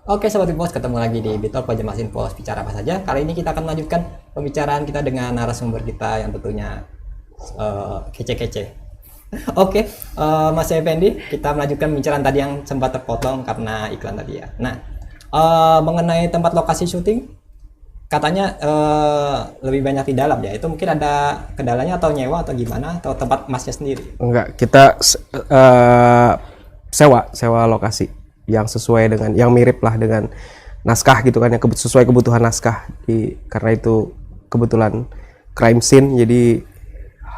Oke Sobat Infos, ketemu lagi di Bitalk Pajama Infos, bicara apa saja. Kali ini kita akan melanjutkan pembicaraan kita dengan narasumber kita yang tentunya kece-kece. Oke, Mas Effendi, kita melanjutkan pembicaraan tadi yang sempat terpotong karena iklan tadi ya. Nah, mengenai tempat lokasi syuting, katanya lebih banyak di dalam ya. Itu mungkin ada kendalanya atau nyewa atau gimana, atau tempat Masnya sendiri? Enggak, kita sewa lokasi yang sesuai dengan, yang mirip lah dengan naskah gitu kan, yang sesuai kebutuhan naskah. Karena itu kebetulan crime scene, jadi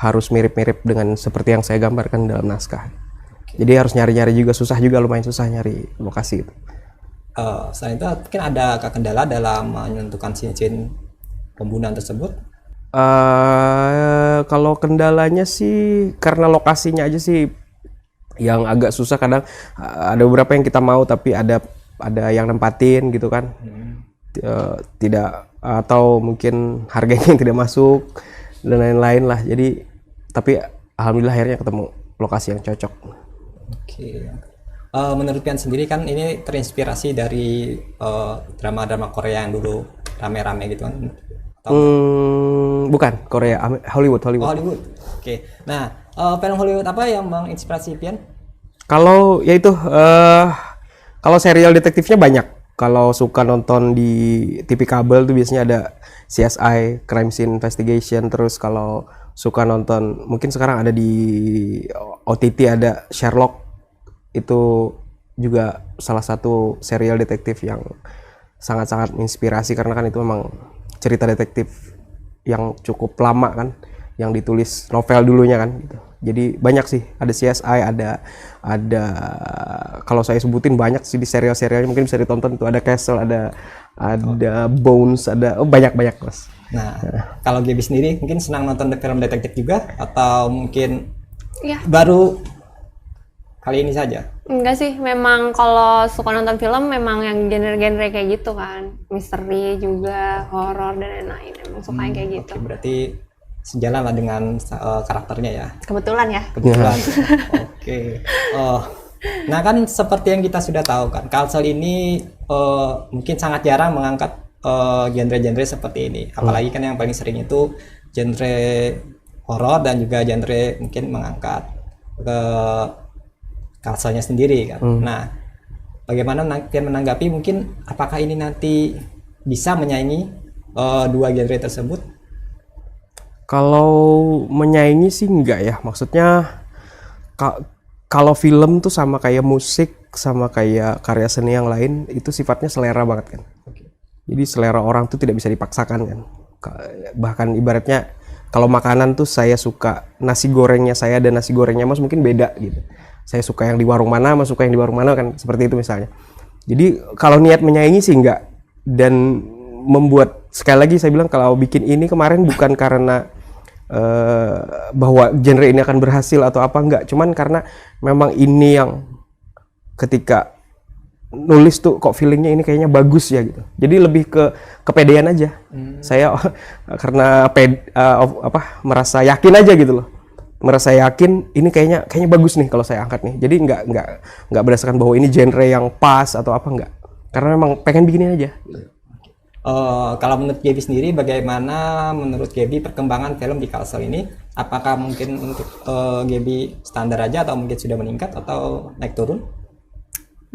harus mirip-mirip dengan seperti yang saya gambarkan dalam naskah. Jadi harus nyari-nyari juga, lumayan susah nyari lokasi itu. Selain itu mungkin ada kendala dalam menentukan scene pembunuhan tersebut? Kalau kendalanya sih karena lokasinya aja sih yang agak susah. Kadang ada beberapa yang kita mau tapi ada yang nempatin gitu kan. Tidak, atau mungkin harganya yang tidak masuk dan lain-lain lah. Jadi tapi alhamdulillah akhirnya ketemu lokasi yang cocok. Oke. Menurut kalian sendiri kan ini terinspirasi dari drama-drama Korea yang dulu rame-rame gitu kan? Bukan Korea, Hollywood. Oh, Hollywood. Oke. Nah, film Hollywood apa yang menginspirasi Pian? Kalau ya itu kalau serial detektifnya banyak. Kalau suka nonton di TV kabel tuh biasanya ada CSI, Crime Scene Investigation. Terus kalau suka nonton, mungkin sekarang ada di OTT ada Sherlock. Itu juga salah satu serial detektif yang sangat-sangat menginspirasi karena kan itu memang cerita detektif yang cukup lama kan, yang ditulis novel dulunya kan gitu. Jadi banyak sih, ada CSI, ada kalau saya sebutin banyak sih di serial-serialnya, mungkin bisa ditonton. Itu ada Castle, ada Bones, ada banyak Mas. Nah, kalau Gaby sendiri mungkin senang nonton film detektif juga atau mungkin ya baru kali ini saja? Enggak sih, memang kalau suka nonton film memang yang genre-genre kayak gitu kan, misteri juga, horor dan lain-lain. Emang suka yang kayak gitu. Oke, berarti sejalan lah dengan karakternya ya. Kebetulan ya. Kebetulan. Oke. Nah kan seperti yang kita sudah tahu kan, Kalsel ini mungkin sangat jarang mengangkat genre-genre seperti ini. Apalagi kan yang paling sering itu genre horor dan juga genre mungkin mengangkat ke Kalselnya sendiri kan. Nah, bagaimana nanti menanggapi, mungkin apakah ini nanti bisa menyaingi dua genre tersebut? Kalau menyaingi sih enggak ya, maksudnya kalau film tuh sama kayak musik, sama kayak karya seni yang lain, itu sifatnya selera banget kan. Jadi selera orang tuh tidak bisa dipaksakan kan. Bahkan ibaratnya kalau makanan tuh saya suka nasi gorengnya saya dan nasi gorengnya Mas mungkin beda gitu. Saya suka yang di warung mana, Mas suka yang di warung mana kan, seperti itu misalnya. Jadi kalau niat menyaingi sih enggak. Dan membuat, sekali lagi saya bilang kalau bikin ini kemarin bukan karena bahwa genre ini akan berhasil atau apa, enggak. Cuman karena memang ini yang ketika nulis tuh kok feelingnya ini kayaknya bagus ya gitu. Jadi lebih ke kepedean aja. Saya karena merasa yakin aja gitu loh. Merasa yakin ini kayaknya bagus nih kalau saya angkat nih. Jadi nggak berdasarkan bahwa ini genre yang pas atau apa, enggak. Karena memang pengen bikinin aja. Kalau menurut Gaby sendiri, bagaimana menurut Gaby perkembangan film di Kalsel ini? Apakah mungkin untuk Gaby standar aja atau mungkin sudah meningkat atau naik turun?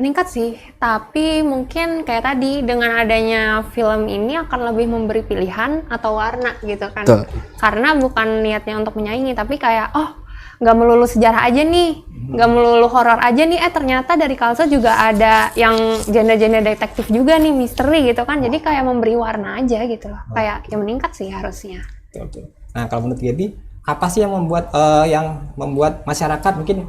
Meningkat sih, tapi mungkin kayak tadi dengan adanya film ini akan lebih memberi pilihan atau warna gitu kan. Tuh. Karena bukan niatnya untuk menyaingi, tapi kayak nggak melulu sejarah aja nih, nggak melulu horor aja nih, ternyata dari Kalsel juga ada yang genre-genre detektif juga nih, misteri gitu kan. Jadi kayak memberi warna aja gitu loh. Kayak yang meningkat sih harusnya. Betul. Nah kalau menurut Gaby, apa sih yang membuat masyarakat mungkin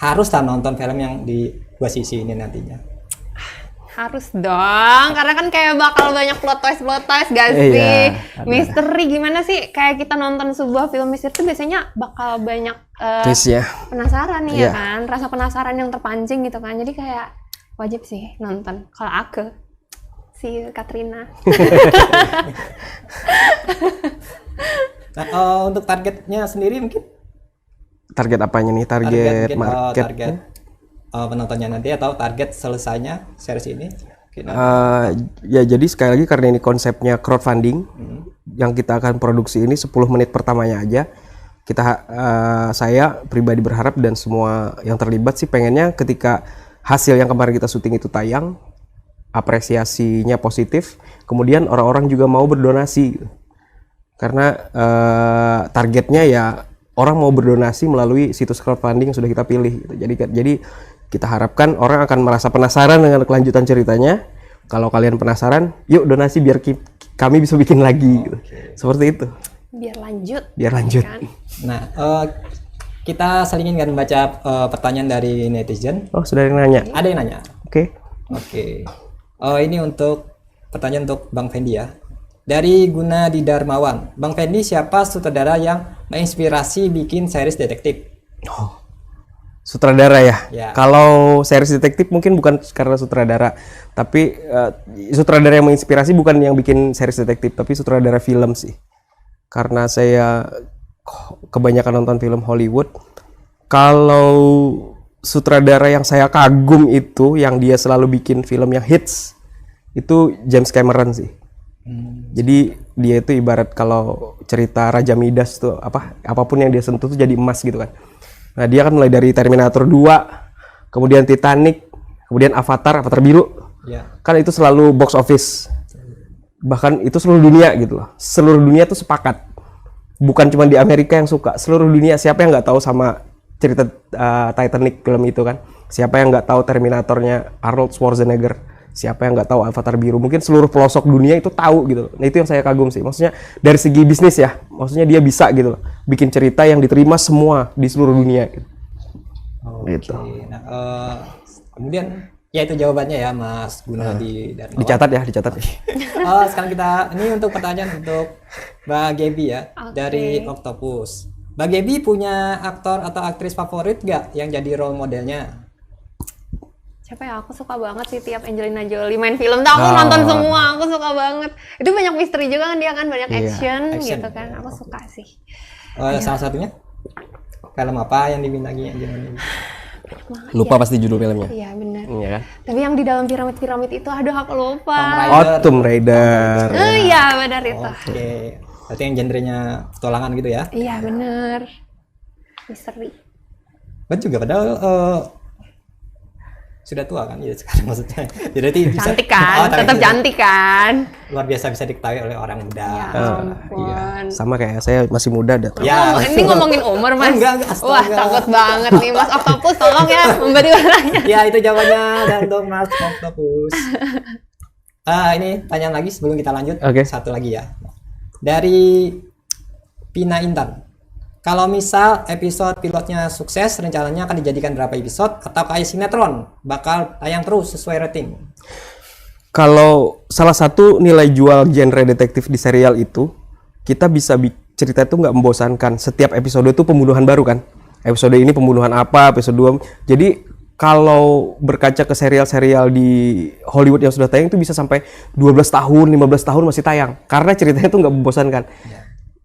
harus nonton film yang di dua sisi ini nantinya? Harus dong, karena kan kayak bakal banyak plot twist gak sih? Misteri gimana sih? Kayak kita nonton sebuah film misteri itu biasanya bakal banyak penasaran nih ya kan? Rasa penasaran yang terpancing gitu kan. Jadi kayak wajib sih nonton. Kalau aku, si Katrina. Nah, untuk targetnya sendiri mungkin? Target apanya nih? Target market? Target penontonnya nanti atau target selesainya series ini? Ya jadi sekali lagi karena ini konsepnya crowdfunding, yang kita akan produksi ini 10 menit pertamanya aja. Saya pribadi berharap dan semua yang terlibat sih pengennya ketika hasil yang kemarin kita syuting itu tayang, apresiasinya positif, kemudian orang-orang juga mau berdonasi. Karena targetnya ya orang mau berdonasi melalui situs crowdfunding yang sudah kita pilih gitu. Jadi kita harapkan orang akan merasa penasaran dengan kelanjutan ceritanya. Kalau kalian penasaran, yuk donasi biar kami bisa bikin lagi gitu. Seperti itu. Biar lanjut. Kan? Nah, kita selingin kan baca pertanyaan dari netizen. Oh, sudah ada yang nanya? Ada yang nanya. Oke. Ini untuk pertanyaan untuk Bang Fendi ya. Dari Gunadi Darmawan. Bang Fendi, siapa sutradara yang menginspirasi bikin series detektif? Sutradara ya? Ya. Kalau series detektif mungkin bukan karena sutradara, tapi sutradara yang menginspirasi bukan yang bikin series detektif, tapi sutradara film sih. Karena saya kebanyakan nonton film Hollywood. Kalau sutradara yang saya kagum itu, yang dia selalu bikin film yang hits, itu James Cameron sih. Jadi dia itu ibarat kalau cerita Raja Midas tuh apapun yang dia sentuh tuh jadi emas gitu kan. Nah, dia kan mulai dari Terminator 2, kemudian Titanic, kemudian Avatar biru. Ya. Kan itu selalu box office. Bahkan itu seluruh dunia gitu loh. Seluruh dunia tuh sepakat. Bukan cuma di Amerika yang suka, seluruh dunia. Siapa yang nggak tahu sama cerita Titanic film itu kan? Siapa yang nggak tahu Terminatornya Arnold Schwarzenegger? Siapa yang nggak tahu Avatar biru? Mungkin seluruh pelosok dunia itu tahu gitu. Nah, itu yang saya kagum sih. Maksudnya dari segi bisnis ya. Maksudnya dia bisa gitu loh. Bikin cerita yang diterima semua di seluruh dunia gitu. Gitu. Nah, kemudian ya itu jawabannya ya Mas Gunadi Darmawan. Dicatat ya. Sekarang kita ini untuk pertanyaan untuk Mbak Gaby ya, dari Octopus. Mbak Gaby punya aktor atau aktris favorit nggak yang jadi role modelnya? Siapa ya? Aku suka banget sih tiap Angelina Jolie main film tuh aku nonton semua, aku suka banget. Itu banyak misteri juga kan, dia kan banyak action gitu kan. Aku suka sih. Salah satunya film apa yang dibintangi Angelina Jolie? Lupa pasti judul filmnya. Iya benar. Iya kan? Tapi yang di dalam piramid itu, aduh aku lupa. Tomb Raider. Iya benar itu. Oke. Berarti yang genrenya petualangan gitu ya? Iya benar. Misteri. Betul juga padahal sudah tua kan ya sekarang maksudnya. Jadi bisa Cantik kan? Tetap cantik kan? Luar biasa bisa diketahui oleh orang muda. Ya ampun. Iya. Sama kayak saya masih muda dah. Ya. Ini ngomongin umur Mas. Enggak, astaga. Wah takut banget nih Mas Octopus, tolong ya memberi warnanya. Ya itu jawabannya dan untuk Mas Octopus. Ini pertanyaan lagi sebelum kita lanjut. Oke. Satu lagi ya. Dari Pina Intan. Kalau misal episode pilotnya sukses, rencananya akan dijadikan berapa episode atau kayak sinetron bakal tayang terus sesuai rating? Kalau salah satu nilai jual genre detektif di serial itu, kita bisa cerita itu nggak membosankan. Setiap episode itu pembunuhan baru kan. Episode ini pembunuhan apa, episode 2. Jadi kalau berkaca ke serial-serial di Hollywood yang sudah tayang itu bisa sampai 12 tahun, 15 tahun masih tayang. Karena ceritanya itu nggak membosankan.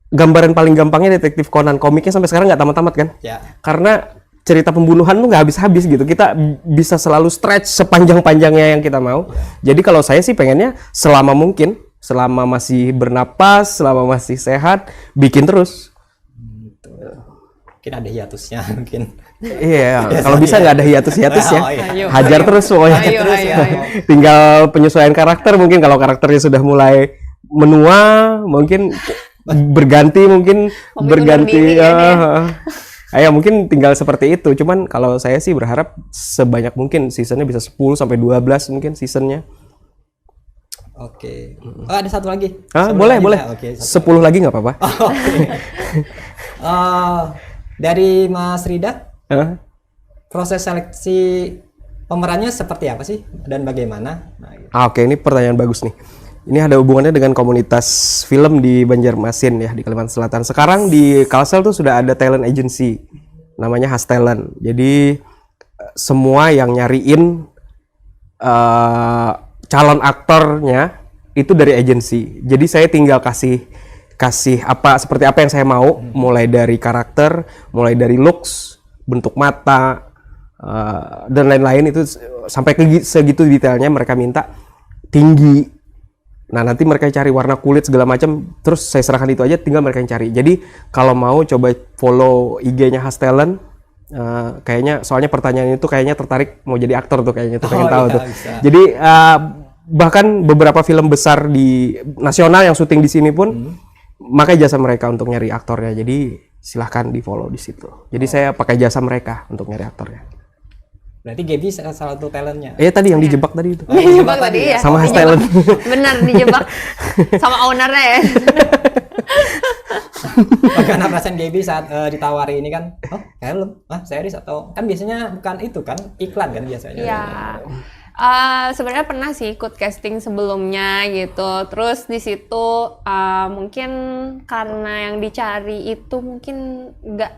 Gambaran paling gampangnya Detektif Conan, komiknya sampai sekarang nggak tamat-tamat kan? Ya. Karena cerita pembunuhan tuh nggak habis-habis gitu. Kita bisa selalu stretch sepanjang-panjangnya yang kita mau. Jadi kalau saya sih pengennya selama mungkin, selama masih bernapas, selama masih sehat, bikin terus. Mungkin ada hiatusnya mungkin. Iya, kalau bisa nggak ada hiatus-hiatus ya. Hajar terus semuanya. Ayo. Tinggal penyesuaian karakter mungkin, kalau karakternya sudah mulai menua, mungkin berganti ayo mungkin tinggal seperti itu. Cuman kalau saya sih berharap sebanyak mungkin seasonnya bisa 10 sampai 12 mungkin seasonnya. Oke. Ada satu lagi. Boleh. Oke, 10 lagi nggak apa-apa. Oke. Dari Mas Rida, proses seleksi pemerannya seperti apa sih dan bagaimana? Oke, ini pertanyaan bagus nih. Ini ada hubungannya dengan komunitas film di Banjarmasin ya, di Kalimantan Selatan. Sekarang di Kalsel tuh sudah ada talent agency, namanya Has Talent. Jadi semua yang nyariin calon aktornya itu dari agensi. Jadi saya tinggal kasih seperti apa yang saya mau, mulai dari karakter, mulai dari looks, bentuk mata, dan lain-lain itu sampai segitu detailnya mereka minta. tinggi. Nah, nanti mereka cari warna kulit segala macam, terus saya serahkan itu aja, tinggal mereka yang cari. Jadi kalau mau coba follow IG-nya Has Talent, kayaknya soalnya pertanyaan itu kayaknya tertarik mau jadi aktor tuh kayaknya tuh, pengen tahu iya, tuh. bisa. Jadi bahkan beberapa film besar di nasional yang syuting di sini pun pakai jasa mereka untuk nyari aktornya. Jadi silahkan di follow di situ. Jadi saya pakai jasa mereka untuk nyari aktornya. Berarti Gaby salah satu talentnya. Tadi yang dijebak tadi itu. Dijebak tadi ya. Sama Has Dijebak. Talent. Bener dijebak sama ownernya ya. Bagaimana perasaan Gaby saat ditawari ini kan? Oh, film? Series atau kan biasanya bukan itu kan iklan kan biasanya. Iya. Sebenarnya pernah sih ikut casting sebelumnya gitu. Terus di situ mungkin karena yang dicari itu mungkin nggak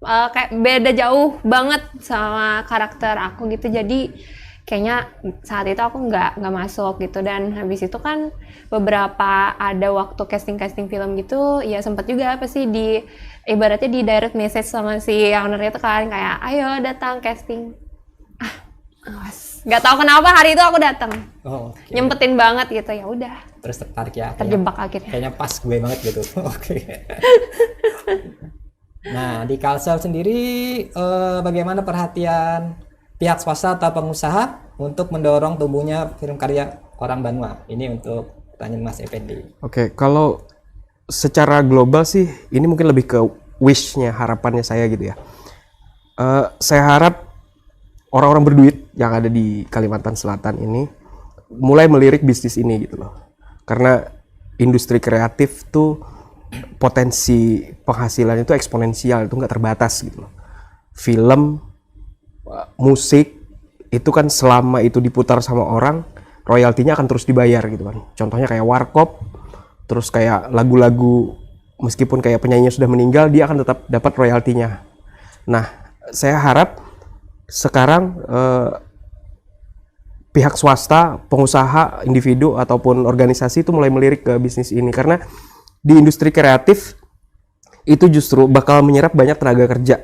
kayak beda jauh banget sama karakter aku gitu. Jadi kayaknya saat itu aku nggak masuk gitu. Dan habis itu kan beberapa ada waktu casting film gitu, ya sempat juga apa sih ibaratnya di direct message sama si ownernya itu kan kayak ayo datang casting. Nggak tahu kenapa hari itu aku datang. Oh, oke. Nyempetin banget gitu, ya udah. Terus tertarik ya. Terjebak akhirnya. Kayaknya pas gue banget gitu. Oke. Nah, di Kalsel sendiri bagaimana perhatian pihak swasta atau pengusaha untuk mendorong tumbuhnya film karya orang Banua? Ini untuk pertanyaan Mas Effendi. Oke, kalau secara global sih ini mungkin lebih ke wish-nya, harapannya saya gitu ya. Saya harap orang-orang berduit yang ada di Kalimantan Selatan ini mulai melirik bisnis ini gitu loh. Karena industri kreatif tuh potensi penghasilan itu eksponensial, itu nggak terbatas gitu loh. Film, musik, itu kan selama itu diputar sama orang, royaltinya akan terus dibayar gitu kan. Contohnya kayak Warkop, terus kayak lagu-lagu meskipun kayak penyanyinya sudah meninggal, dia akan tetap dapat royaltinya. Nah, saya harap sekarang pihak swasta, pengusaha, individu ataupun organisasi itu mulai melirik ke bisnis ini, karena di industri kreatif itu justru bakal menyerap banyak tenaga kerja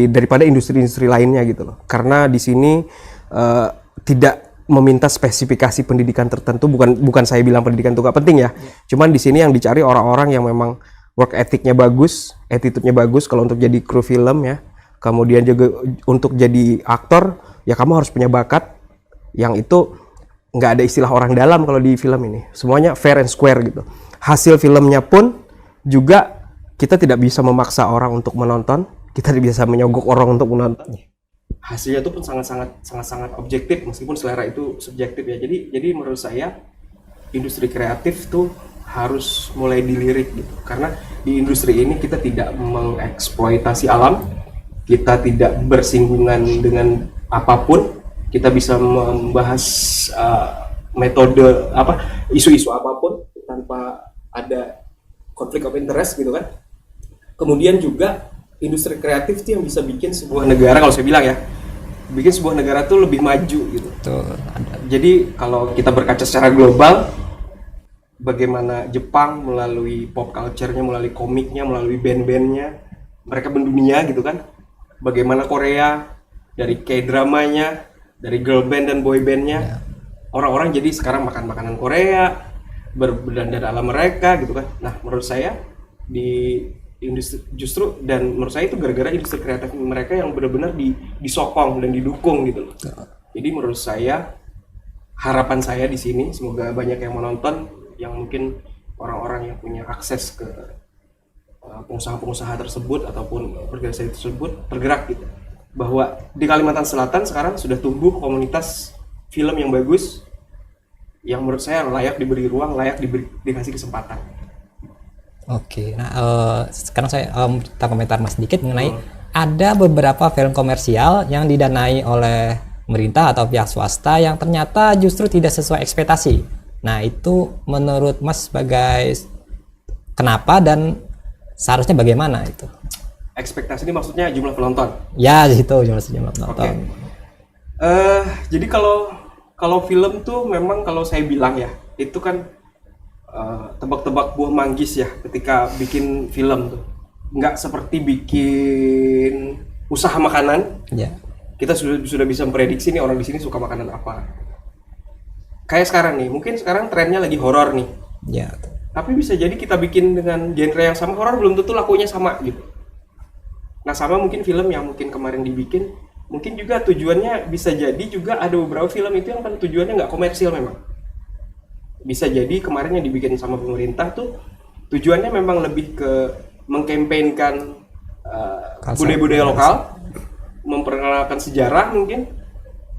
daripada industri-industri lainnya gitu loh. Karena di sini tidak meminta spesifikasi pendidikan tertentu, bukan saya bilang pendidikan itu gak penting ya. Cuman di sini yang dicari orang-orang yang memang work ethicnya bagus, attitude-nya bagus kalau untuk jadi kru film ya. Kemudian juga untuk jadi aktor ya kamu harus punya bakat yang itu nggak ada istilah orang dalam kalau di film ini. Semuanya fair and square gitu. Hasil filmnya pun juga kita tidak bisa memaksa orang untuk menonton, kita tidak bisa menyogok orang untuk menonton. Hasilnya itu pun sangat objektif meskipun selera itu subjektif ya. Jadi menurut saya industri kreatif tuh harus mulai dilirik gitu. Karena di industri ini kita tidak mengeksploitasi alam, kita tidak bersinggungan dengan apapun, kita bisa membahas metode isu-isu apapun tanpa ada konflik of interest gitu kan. Kemudian juga industri kreatif itu yang bisa bikin sebuah negara, kalau saya bilang ya, bikin sebuah negara tuh lebih maju gitu. Betul. Jadi kalau kita berkaca secara global, bagaimana Jepang melalui pop culture-nya, melalui komiknya, melalui band-bandnya, mereka mendunia gitu kan. Bagaimana Korea dari K-dramanya, dari girl band dan boy bandnya, orang-orang jadi sekarang makan makanan Korea, berdandan ala mereka gitu kan. Nah menurut saya di industri justru, dan menurut saya itu gara-gara industri kreatif mereka yang benar-benar disokong dan didukung gitu loh. Jadi menurut saya, harapan saya di sini semoga banyak yang menonton, yang mungkin orang-orang yang punya akses ke pengusaha-pengusaha tersebut ataupun organisasi tersebut tergerak gitu, bahwa di Kalimantan Selatan sekarang sudah tumbuh komunitas film yang bagus, yang menurut saya layak diberi ruang, layak dikasih kesempatan. Oke, nah sekarang saya minta komentar Mas sedikit mengenai ada beberapa film komersial yang didanai oleh pemerintah atau pihak swasta yang ternyata justru tidak sesuai ekspektasi. Nah itu menurut Mas sebagai kenapa dan seharusnya bagaimana itu? Ekspektasi ini maksudnya jumlah penonton? Ya itu jumlah penonton. Jadi kalau film tuh memang kalau saya bilang ya itu kan tebak-tebak buah manggis ya ketika bikin film tuh, nggak seperti bikin usaha makanan. Ya. Kita sudah bisa memprediksi nih orang di sini suka makanan apa. kayak sekarang nih, mungkin sekarang trennya lagi horor nih. Ya. Tapi bisa jadi kita bikin dengan genre yang sama, horor belum tentu lakunya sama gitu. Nah sama mungkin film yang mungkin kemarin dibikin, mungkin juga tujuannya bisa jadi juga ada beberapa film itu yang kan tujuannya nggak komersil memang. Bisa jadi kemarin yang dibikin sama pemerintah tuh tujuannya memang lebih ke mengkampanyekan budaya-budaya lokal, memperkenalkan sejarah mungkin.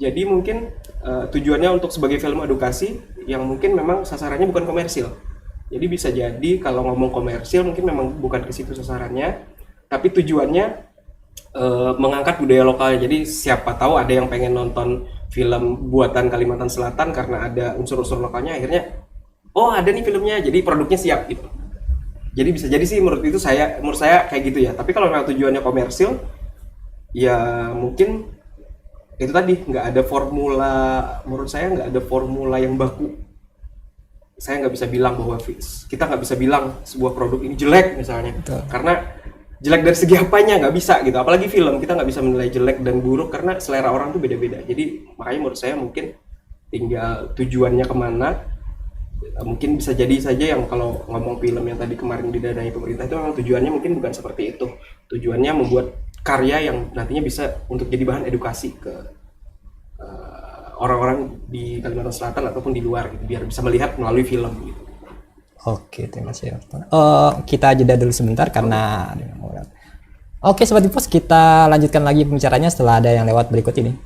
Jadi mungkin tujuannya untuk sebagai film edukasi yang mungkin memang sasarannya bukan komersil. Jadi bisa jadi kalau ngomong komersil mungkin memang bukan ke situ sasarannya, tapi tujuannya mengangkat budaya lokal. Jadi siapa tahu ada yang pengen nonton film buatan Kalimantan Selatan karena ada unsur-unsur lokalnya, akhirnya oh ada nih filmnya, jadi produknya siap gitu. Jadi bisa jadi sih menurut saya kayak gitu ya. Tapi kalau memang tujuannya komersil, ya mungkin itu tadi nggak ada formula, menurut saya nggak ada formula yang baku. Saya nggak bisa bilang bahwa kita nggak bisa bilang sebuah produk ini jelek misalnya. Betul. Karena jelek dari segi apanya nggak bisa gitu. Apalagi film, kita nggak bisa menilai jelek dan buruk karena selera orang tuh beda-beda. Jadi makanya menurut saya mungkin tinggal tujuannya kemana. Mungkin bisa jadi saja yang kalau ngomong film yang tadi kemarin didanai pemerintah itu memang tujuannya mungkin bukan seperti itu. Tujuannya membuat karya yang nantinya bisa untuk jadi bahan edukasi ke orang-orang di Kalimantan Selatan ataupun di luar gitu, biar bisa melihat melalui film gitu. Oke, terima kasih. Kita jeda dulu sebentar karena ada yang mau lewat. Oke, Sobat Ipos, kita lanjutkan lagi pembicaraannya setelah ada yang lewat berikut ini.